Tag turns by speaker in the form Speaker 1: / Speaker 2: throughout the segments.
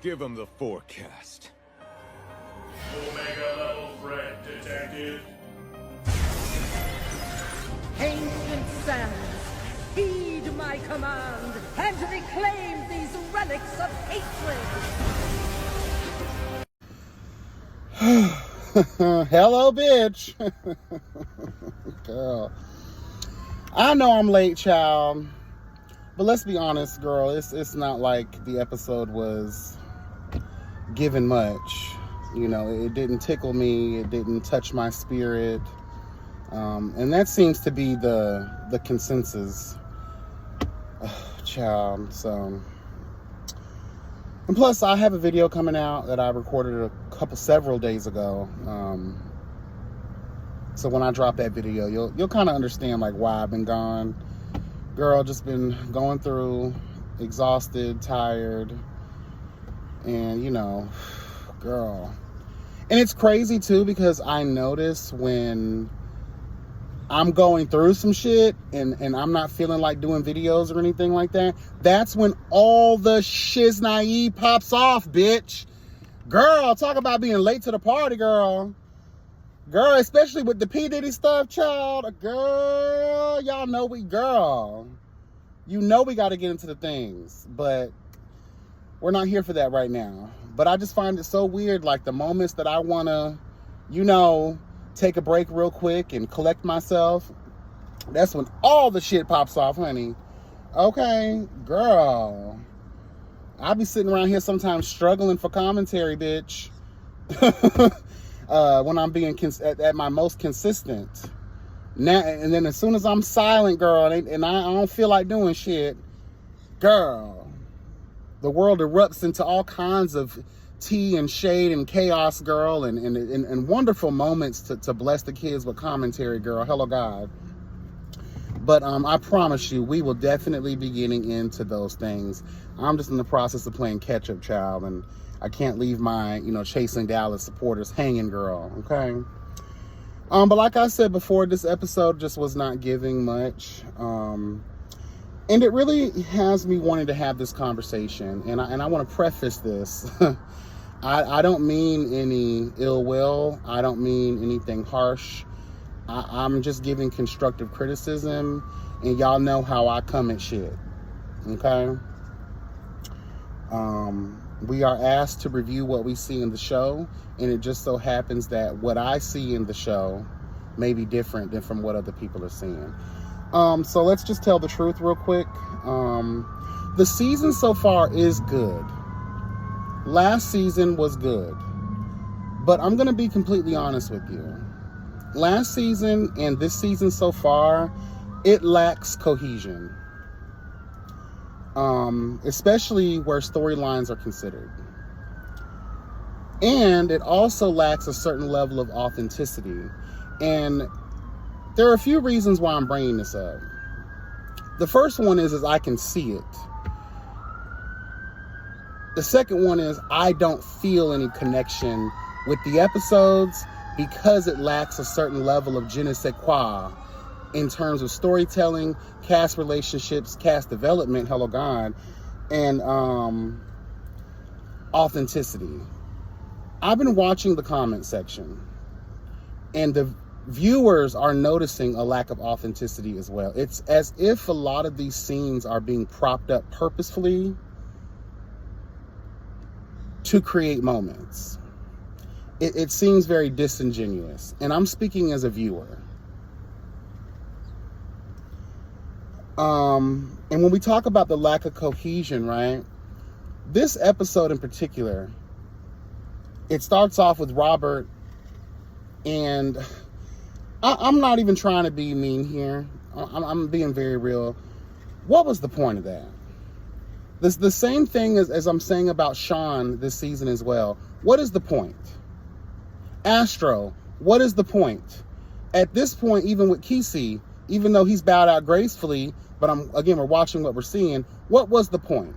Speaker 1: Give him the forecast.
Speaker 2: Omega level threat detected.
Speaker 3: Ancient sands, heed my command and reclaim these relics of hatred.
Speaker 4: Hello, bitch. Girl. I know I'm late, child. But let's be honest, girl. It's not like the episode was given much. You know, it didn't tickle me. It didn't touch my spirit. And that seems to be the consensus. Child. So... And plus, I have a video coming out that I recorded several days ago. So when I drop that video, you'll kind of understand like why I've been gone. Girl, just been going through, exhausted, tired, and you know, girl. And it's crazy too because I notice when I'm going through some shit and I'm not feeling like doing videos or anything like that, that's when all the shiznai pops off, bitch. Girl, talk about being late to the party, girl. Girl, especially with the P. Diddy stuff, child. Girl, y'all know you know we got to get into the things, but we're not here for that right now. But I just find it so weird, like the moments that I want to, you know, take a break real quick and collect myself, that's when all the shit pops off, honey. Okay, girl. I be sitting around here sometimes struggling for commentary, bitch. When I'm being at my most consistent. Now, and then as soon as I'm silent, girl, and I don't feel like doing shit, girl, the world erupts into all kinds of tea and shade and chaos, girl, and wonderful moments to bless the kids with commentary, girl. Hello, God. But I promise you, we will definitely be getting into those things. I'm just in the process of playing catch-up, child, and I can't leave my, you know, chasing Dallas supporters hanging, girl, okay? But like I said before, this episode just was not giving much. And it really has me wanting to have this conversation. And I want to preface this. I don't mean any ill will. I don't mean anything harsh. I'm just giving constructive criticism. And y'all know how I come at shit. Okay? We are asked to review what we see in the show. And it just so happens that what I see in the show may be different than from what other people are seeing. So let's just tell the truth real quick. The season so far is good. Last season was good. But I'm going to be completely honest with you. Last season and this season so far, it lacks cohesion. Especially where storylines are considered. And it also lacks a certain level of authenticity. And there are a few reasons why I'm bringing this up. The first one is I can see it. The second one is I don't feel any connection with the episodes because it lacks a certain level of je ne sais quoi in terms of storytelling, cast relationships, cast development, hello God, and authenticity. I've been watching the comment section, and the viewers are noticing a lack of authenticity as well. It's as if a lot of these scenes are being propped up purposefully to create moments. It seems very disingenuous, and I'm speaking as a viewer. And when we talk about the lack of cohesion, right? This episode in particular, it starts off with Robert, and I'm not even trying to be mean here. I'm being very real. What was the point of that? The same thing as I'm saying about Sean this season as well. What is the point? Astro, what is the point? At this point, even with Kesey, even though he's bowed out gracefully, but we're watching what we're seeing. What was the point?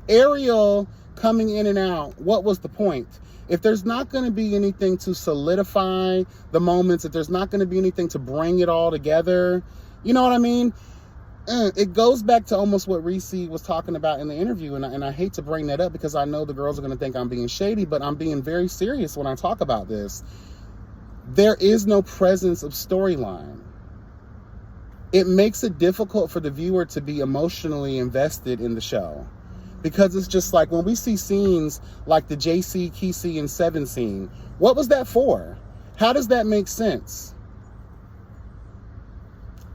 Speaker 4: Ariel coming in and out. What was the point? If there's not going to be anything to solidify the moments, if there's not going to be anything to bring it all together, you know what I mean? it goes back to almost what Reese was talking about in the interview, and I hate to bring that up because I know the girls are going to think I'm being shady, but I'm being very serious when I talk about this. There is no presence of storyline. It makes it difficult for the viewer to be emotionally invested in the show, because it's just like when we see scenes like the JC, Kesey, and 7 scene, what was that for? How does that make sense?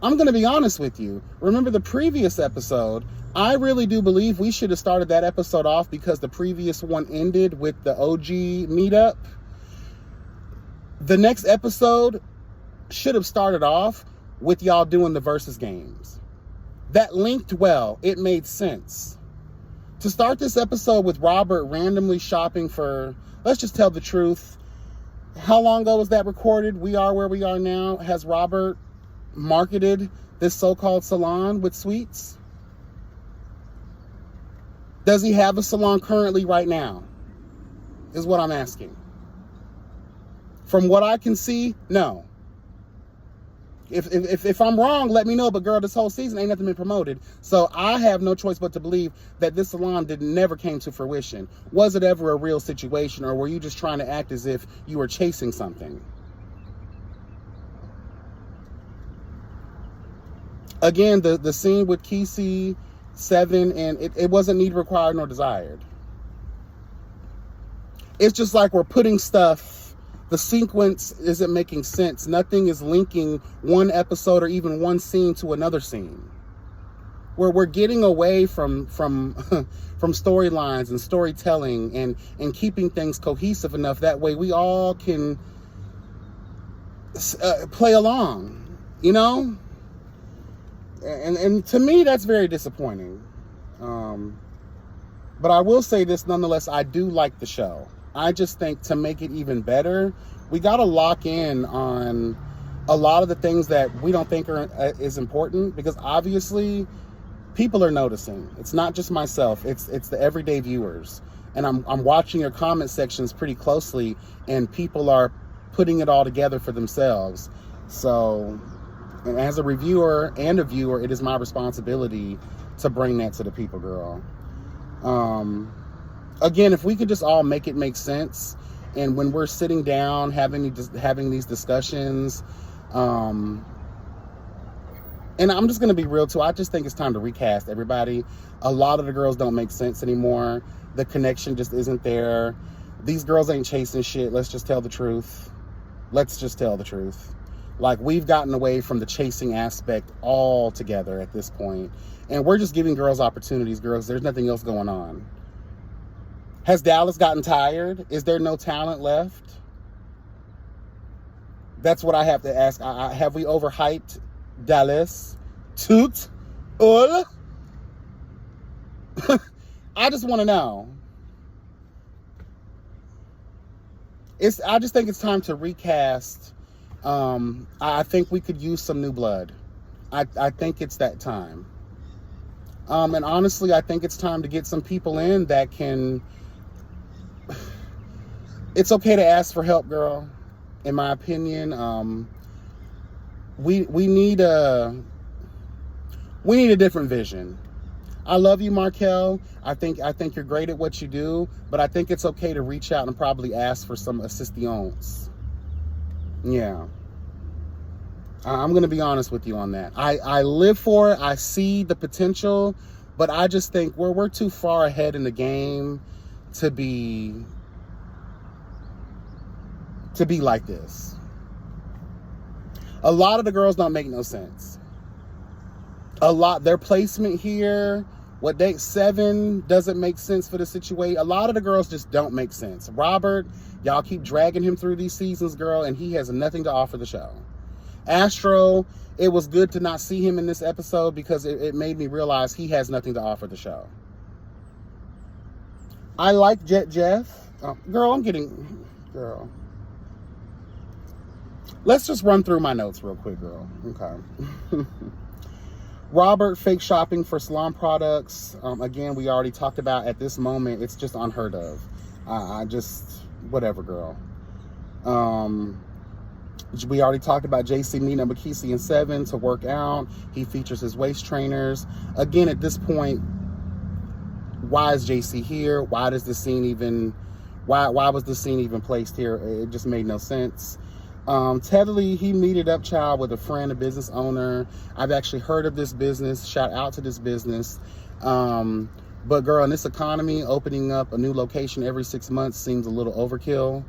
Speaker 4: I'm going to be honest with you. Remember the previous episode? I really do believe we should have started that episode off because the previous one ended with the OG meetup. The next episode should have started off with y'all doing the versus games. That linked well. It made sense. To start this episode with Robert randomly shopping for, let's just tell the truth, how long ago was that recorded? We Are Where We Are Now. Has Robert marketed this so-called salon with sweets? Does he have a salon currently right now? Is what I'm asking. From what I can see, no. If I'm wrong, let me know. But girl, this whole season ain't nothing been promoted. So I have no choice but to believe that this salon never came to fruition. Was it ever a real situation, or were you just trying to act as if you were chasing something? Again, the scene with Kesey, 7, and it wasn't need, required, nor desired. It's just like we're putting stuff, the sequence isn't making sense. Nothing is linking one episode or even one scene to another scene. We're getting away from storylines and storytelling and keeping things cohesive enough. That way we all can play along, you know? And to me, that's very disappointing. But I will say this nonetheless, I do like the show. I just think to make it even better, we got to lock in on a lot of the things that we don't think is important, because obviously people are noticing. It's not just myself, it's the everyday viewers. And I'm watching your comment sections pretty closely, and people are putting it all together for themselves. So, and as a reviewer and a viewer, it is my responsibility to bring that to the people, girl. Again, if we could just all make it make sense, and when we're sitting down having these discussions, and I'm just going to be real too, I just think it's time to recast everybody. A lot of the girls don't make sense anymore. The connection just isn't there. These girls ain't chasing shit. Let's just tell the truth. Let's just tell the truth. Like, we've gotten away from the chasing aspect altogether at this point. And we're just giving girls opportunities, girls. There's nothing else going on. Has Dallas gotten tired? Is there no talent left? That's what I have to ask. Have we overhyped Dallas? Toot? All? I just want to know. I just think it's time to recast. I think we could use some new blood. I think it's that time. And honestly, I think it's time to get some people in that can... It's okay to ask for help, girl. In my opinion, we need a different vision. I love you, Markel. I think you're great at what you do, but I think it's okay to reach out and probably ask for some assistance. Yeah. I'm going to be honest with you on that. I live for it. I see the potential, but I just think we're too far ahead in the game to be like this. A lot of the girls don't make no sense. Their placement here, what they 7 doesn't make sense for the situation. A lot of the girls just don't make sense. Robert, y'all keep dragging him through these seasons, girl, and he has nothing to offer the show. Astro, it was good to not see him in this episode because it made me realize he has nothing to offer the show. I like Jeff. Girl. Let's just run through my notes real quick, girl. Okay. Robert fake shopping for salon products. Again, we already talked about at this moment. It's just unheard of. I just, whatever, girl. We already talked about JC meeting up with S5E7 to work out. He features his waist trainers. Again, at this point, why is JC here? Why does this scene even, why was this scene even placed here? It just made no sense. Tedley, he meeted up, child, with a friend, a business owner. I've actually heard of this business. Shout out to this business. But girl, in this economy, opening up a new location every 6 months seems a little overkill.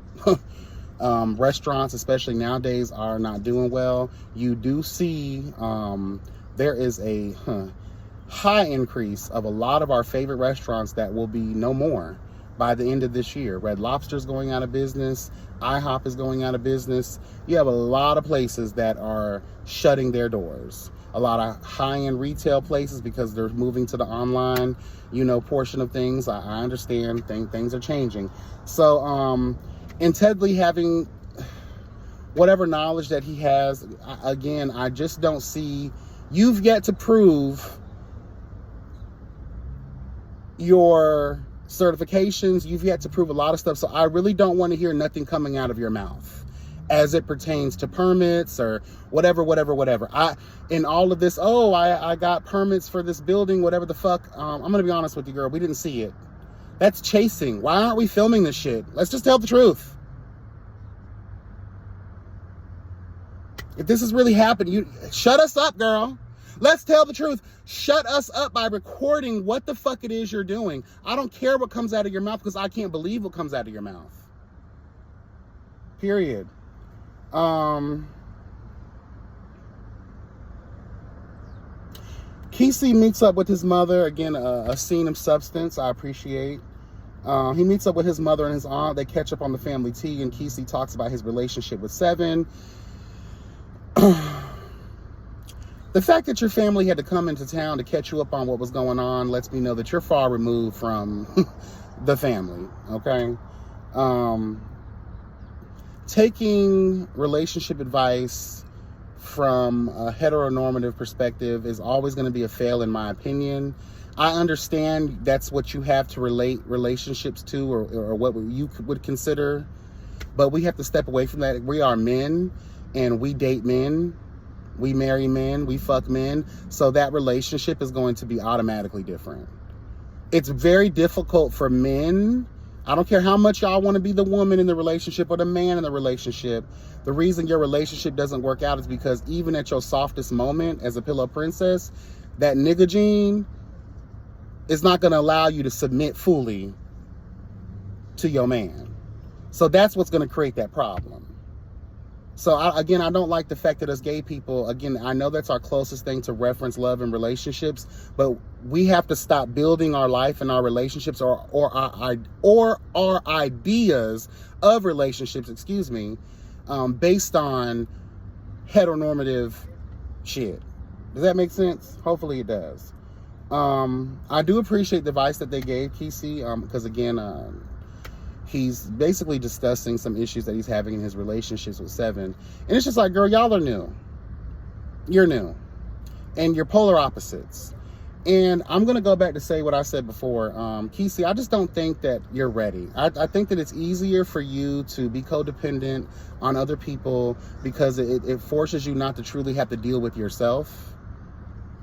Speaker 4: Restaurants, especially nowadays, are not doing well. You do see there is a high increase of a lot of our favorite restaurants that will be no more by the end of this year. Red Lobster's going out of business. IHOP is going out of business. You have a lot of places that are shutting their doors. A lot of high-end retail places because they're moving to the online, portion of things. I understand things are changing. So, and Tedley having whatever knowledge that he has, again, I just don't see, you've yet to prove your certifications, you've yet to prove a lot of stuff, so I really don't want to hear nothing coming out of your mouth as it pertains to permits or whatever. In all of this, I got permits for this building, whatever the fuck. I'm gonna be honest with you, girl, we didn't see it. That's chasing. Why aren't we filming this shit? Let's just tell the truth. If this has really happened, you shut us up, girl. Let's tell the truth. Shut us up by recording what the fuck it is you're doing. I don't care what comes out of your mouth because I can't believe what comes out of your mouth. Period. Kesey meets up with his mother. Again, a scene of substance I appreciate. He meets up with his mother and his aunt. They catch up on the family tea, and Kesey talks about his relationship with Seven. The fact that your family had to come into town to catch you up on what was going on lets me know that you're far removed from the family, okay? Taking relationship advice from a heteronormative perspective is always going to be a fail, in my opinion. I understand that's what you have to relate relationships to, or what you would consider, but we have to step away from that. We are men, and we date men. We marry men, we fuck men, so that relationship is going to be automatically different. It's very difficult for men. I don't care how much y'all want to be the woman in the relationship or the man in the relationship. The reason your relationship doesn't work out is because even at your softest moment as a pillow princess, that nigga gene is not going to allow you to submit fully to your man. So that's what's going to create that problem. So I don't like the fact that us gay people, again, I know that's our closest thing to reference love and relationships, but we have to stop building our life and our relationships or our ideas of relationships, based on heteronormative shit. Does that make sense? Hopefully it does. I do appreciate the advice that they gave Kesey, because again, he's basically discussing some issues that he's having in his relationships with Seven. And it's just like, girl, y'all are new. You're new. And you're polar opposites. And I'm going to go back to say what I said before. Kesey, I just don't think that you're ready. I think that it's easier for you to be codependent on other people because it forces you not to truly have to deal with yourself.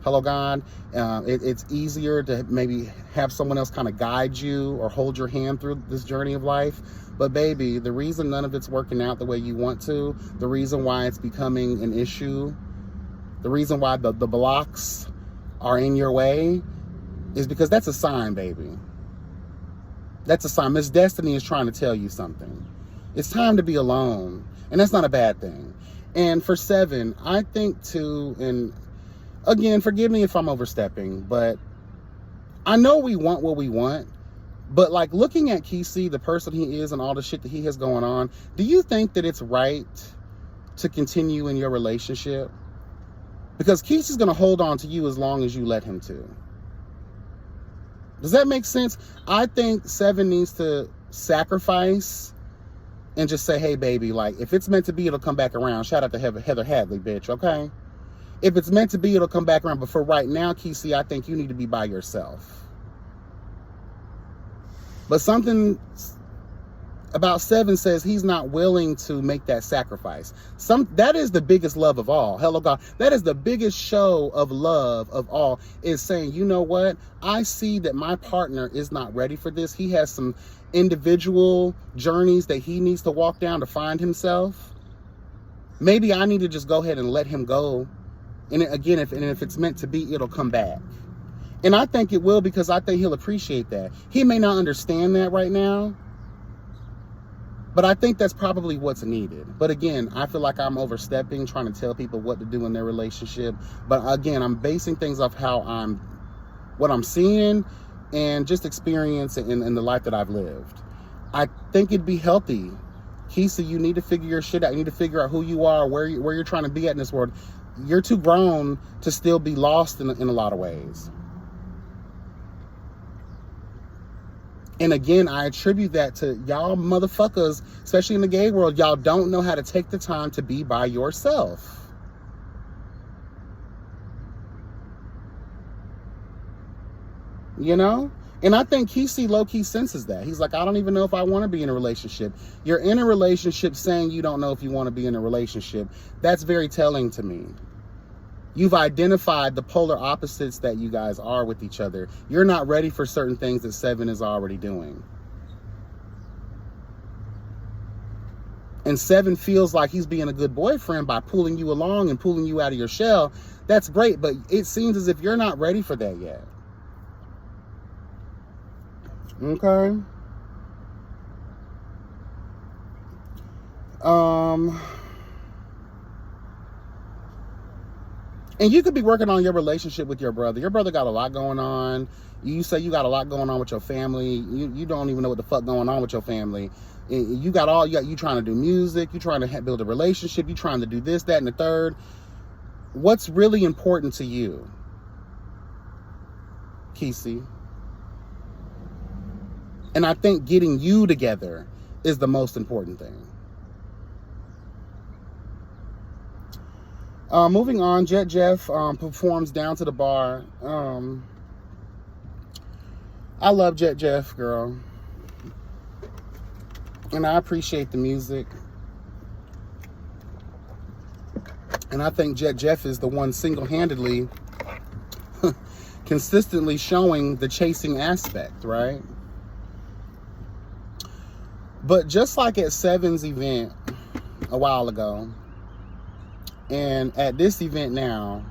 Speaker 4: Hello, God. It's easier to maybe have someone else kind of guide you or hold your hand through this journey of life. But baby, the reason none of it's working out the way you want to, the reason why it's becoming an issue, the reason why the blocks are in your way is because that's a sign, baby. That's a sign. Miss Destiny is trying to tell you something. It's time to be alone. And that's not a bad thing. And for Seven, I think too, and again, forgive me if I'm overstepping, but I know we want what we want, but like looking at Kesey, the person he is and all the shit that he has going on, do you think that it's right to continue in your relationship? Because Kesey's going to hold on to you as long as you let him to. Does that make sense? I think Seven needs to sacrifice and just say, hey, baby, like if it's meant to be, it'll come back around. Shout out to Heather Hadley, bitch, okay? If it's meant to be, it'll come back around. But for right now, Kesey, I think you need to be by yourself. But something about 7 says he's not willing to make that sacrifice. That is the biggest love of all. Hello, God. That is the biggest show of love of all, is saying, you know what? I see that my partner is not ready for this. He has some individual journeys that he needs to walk down to find himself. Maybe I need to just go ahead and let him go. And again, if it's meant to be, it'll come back. And I think it will, because I think he'll appreciate that. He may not understand that right now, but I think that's probably what's needed. But again, I feel like I'm overstepping, trying to tell people what to do in their relationship. But again, I'm basing things off what I'm seeing and just experience in the life that I've lived. I think it'd be healthy. Keisha, you need to figure your shit out. You need to figure out who you are, where you're trying to be at in this world. You're too grown to still be lost in a lot of ways. And again, I attribute that to y'all motherfuckers, especially in the gay world. Y'all don't know how to take the time to be by yourself. You know? And I think Kesey low-key senses that. He's like, I don't even know if I want to be in a relationship. You're in a relationship saying you don't know if you want to be in a relationship. That's very telling to me. You've identified the polar opposites that you guys are with each other. You're not ready for certain things that 7 is already doing. And 7 feels like he's being a good boyfriend by pulling you along and pulling you out of your shell. That's great, but it seems as if you're not ready for that yet. Okay. And you could be working on your relationship with your brother. Your brother got a lot going on. You say you got a lot going on with your family. You don't even know what the fuck going on with your family. You trying to do music. You trying to build a relationship. You trying to do this, that, and the third. What's really important to you, Kesey? And I think getting you together is the most important thing. Moving on, Jet Jeff performs Down to the Bar. I love Jet Jeff, girl. And I appreciate the music. And I think Jet Jeff is the one single-handedly consistently showing the chasing aspect, right? But just like at 7's event a while ago, and at this event now,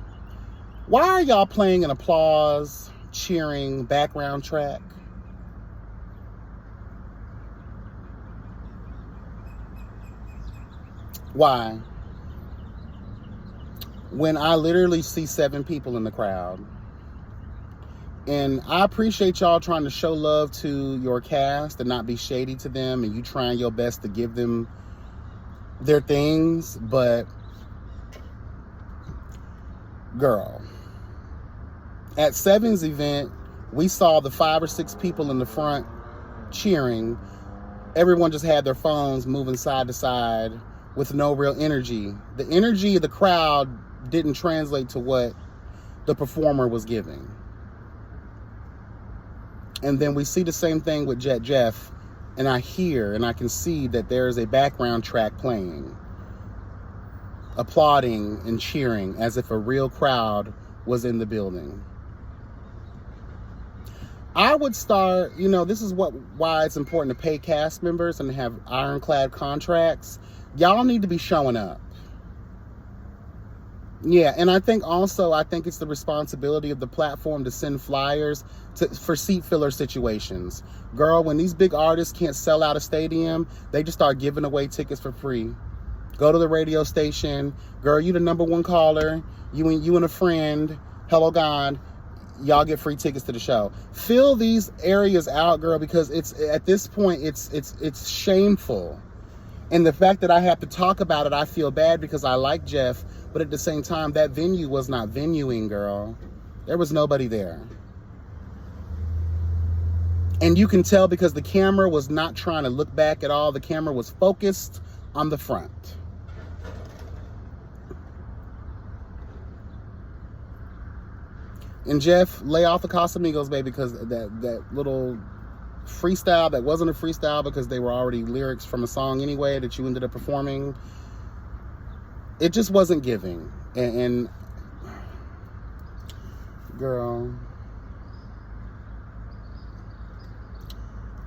Speaker 4: why are y'all playing an applause, cheering background track? Why? When I literally see 7 people in the crowd. And I appreciate y'all trying to show love to your cast and not be shady to them, and you trying your best to give them their things, but girl, at 7's event, we saw the 5 or 6 people in the front cheering. Everyone just had their phones moving side to side with no real energy. The energy of the crowd didn't translate to what the performer was giving. And then we see the same thing with Jet Jeff, and I hear and I can see that there is a background track playing, applauding and cheering as if a real crowd was in the building. I would start, this is why it's important to pay cast members and have ironclad contracts. Y'all need to be showing up. Yeah, and I think it's the responsibility of the platform to send flyers for seat filler situations. Girl, when these big artists can't sell out a stadium, they just start giving away tickets for free. Go to the radio station. Girl, you the #1 caller. You and a friend. Hello, God. Y'all get free tickets to the show. Fill these areas out, girl, because it's at this point, it's shameful. And the fact that I have to talk about it, I feel bad because I like Jeff, but at the same time, that venue was not venuing, girl. There was nobody there. And you can tell because the camera was not trying to look back at all. The camera was focused on the front. And Jeff, lay off the Casamigos, baby, because that little freestyle that wasn't a freestyle because they were already lyrics from a song anyway that you ended up performing. It just wasn't giving. And girl,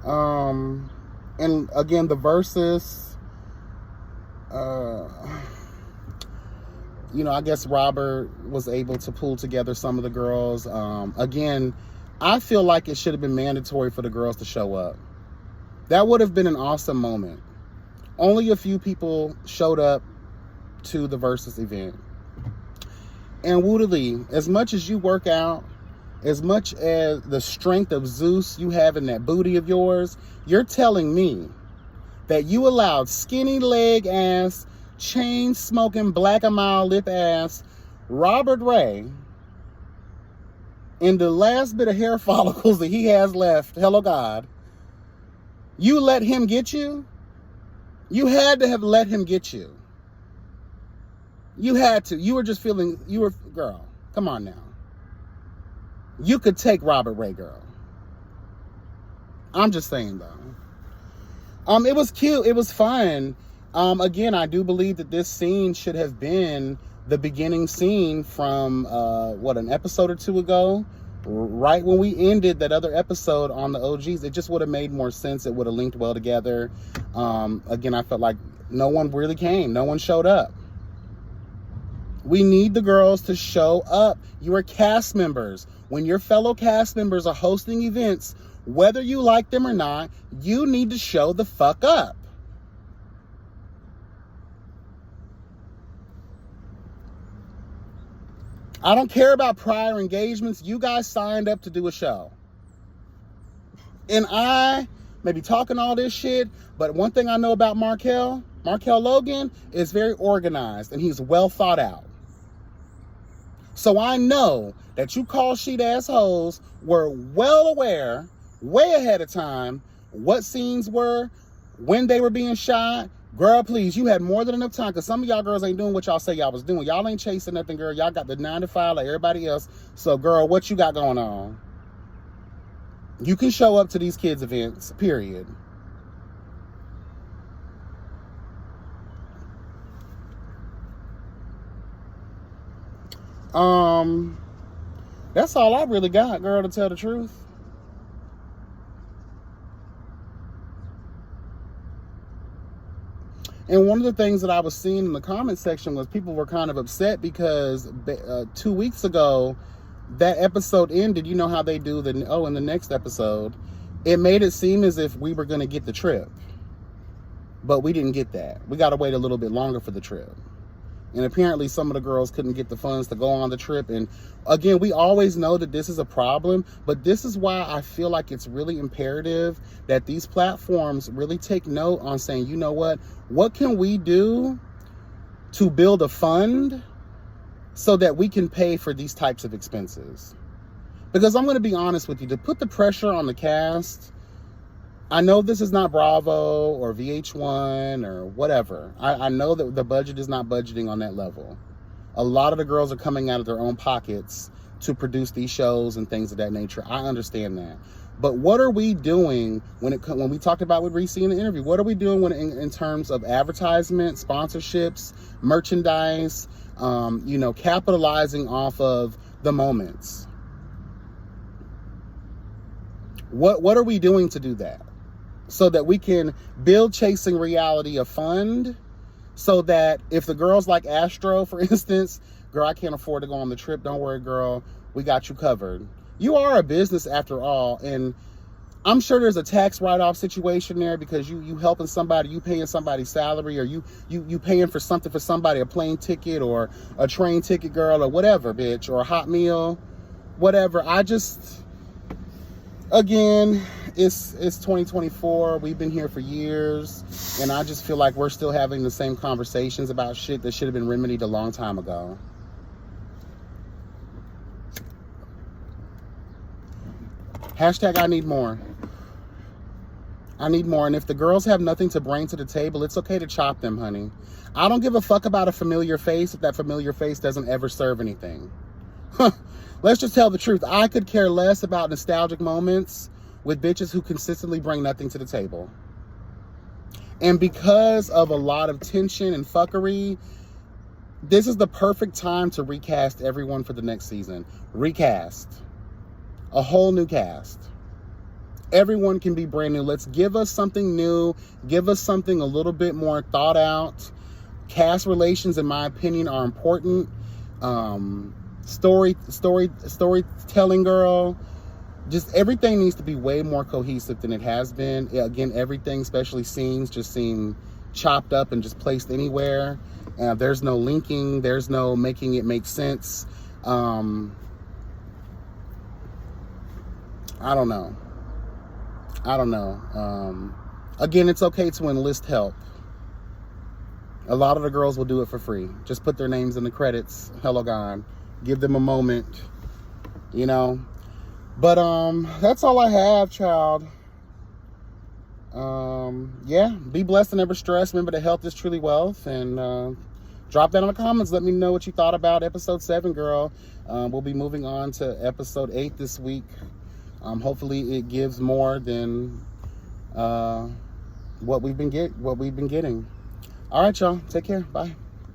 Speaker 4: and again, the verses, you know, I guess Robert was able to pull together some of the girls. Again, I feel like it should have been mandatory for the girls to show up. That would have been an awesome moment. Only a few people showed up to the Versus event. And Woodley, as much as you work out, as much as the strength of Zeus you have in that booty of yours, you're telling me that you allowed skinny leg ass, chain smoking, black a mile lip ass Robert Ray, in the last bit of hair follicles that he has left, hello God, you let him get you? You had to have let him get you. You had to. You were just feeling, you were, girl, come on now. You could take Robert Ray, girl. I'm just saying, though. It was cute. It was fun. Again, I do believe that this scene should have been the beginning scene from, an episode or two ago? Right when we ended that other episode on the OGs. It just would have made more sense. It would have linked well together. Again, I felt like no one really came. No one showed up. We need the girls to show up. You are cast members. When your fellow cast members are hosting events, whether you like them or not, you need to show the fuck up. I don't care about prior engagements. You guys signed up to do a show. And I may be talking all this shit, but one thing I know about Markel Logan is very organized and he's well thought out. So I know that you call sheet assholes were well aware, way ahead of time, what scenes were, when they were being shot. Girl, please, you had more than enough time, because some of y'all girls ain't doing what y'all say y'all was doing. Y'all ain't chasing nothing, girl. Y'all got the 9 to 5 like everybody else. So, girl, what you got going on? You can show up to these kids' events, period. That's all I really got, girl, to tell the truth. And one of the things that I was seeing in the comment section was people were kind of upset because 2 weeks ago, that episode ended. You know how they do in the next episode, it made it seem as if we were going to get the trip. But we didn't get that. We got to wait a little bit longer for the trip. And apparently some of the girls couldn't get the funds to go on the trip. And again, we always know that this is a problem, but this is why I feel like it's really imperative that these platforms really take note on saying, you know what can we do to build a fund so that we can pay for these types of expenses? Because I'm going to be honest with you, to put the pressure on the cast, I know this is not Bravo or VH1 or whatever. I know that the budget is not budgeting on that level. A lot of the girls are coming out of their own pockets to produce these shows and things of that nature. I understand that. But what are we doing when we talked about with Reese in the interview? What are we doing in terms of advertisement, sponsorships, merchandise, capitalizing off of the moments? What are we doing to do that? So that we can build Chasing Reality a fund, so that if the girls like Astro, for instance, girl, I can't afford to go on the trip. Don't worry, girl. We got you covered. You are a business after all. And I'm sure there's a tax write-off situation there because you helping somebody, you paying somebody's salary, or you paying for something for somebody, a plane ticket or a train ticket, girl, or whatever, bitch, or a hot meal, whatever. Again, it's 2024. We've been here for years, and I just feel like we're still having the same conversations about shit that should have been remedied a long time ago. Hashtag I need more. I need more. And if the girls have nothing to bring to the table, it's okay to chop them, honey. I don't give a fuck about a familiar face if that familiar face doesn't ever serve anything. Let's just tell the truth. I could care less about nostalgic moments with bitches who consistently bring nothing to the table. And because of a lot of tension and fuckery, this is the perfect time to recast everyone for the next season. Recast. A whole new cast. Everyone can be brand new. Let's give us something new. Give us something a little bit more thought out. Cast relations, in my opinion, are important. Storytelling, girl. Just everything needs to be way more cohesive than it has been. Again, everything, especially scenes, just seem chopped up and just placed anywhere. There's no linking. There's no making it make sense. I don't know. Again, it's okay to enlist help. A lot of the girls will do it for free. Just put their names in the credits. Hello, God. Give them a moment. You know. But that's all I have, child. Yeah, be blessed and never stressed. Remember that health is truly wealth. And drop that in the comments. Let me know what you thought about episode 7, girl. We'll be moving on to episode 8 this week. Hopefully it gives more than what we've been getting. All right, y'all. Take care. Bye.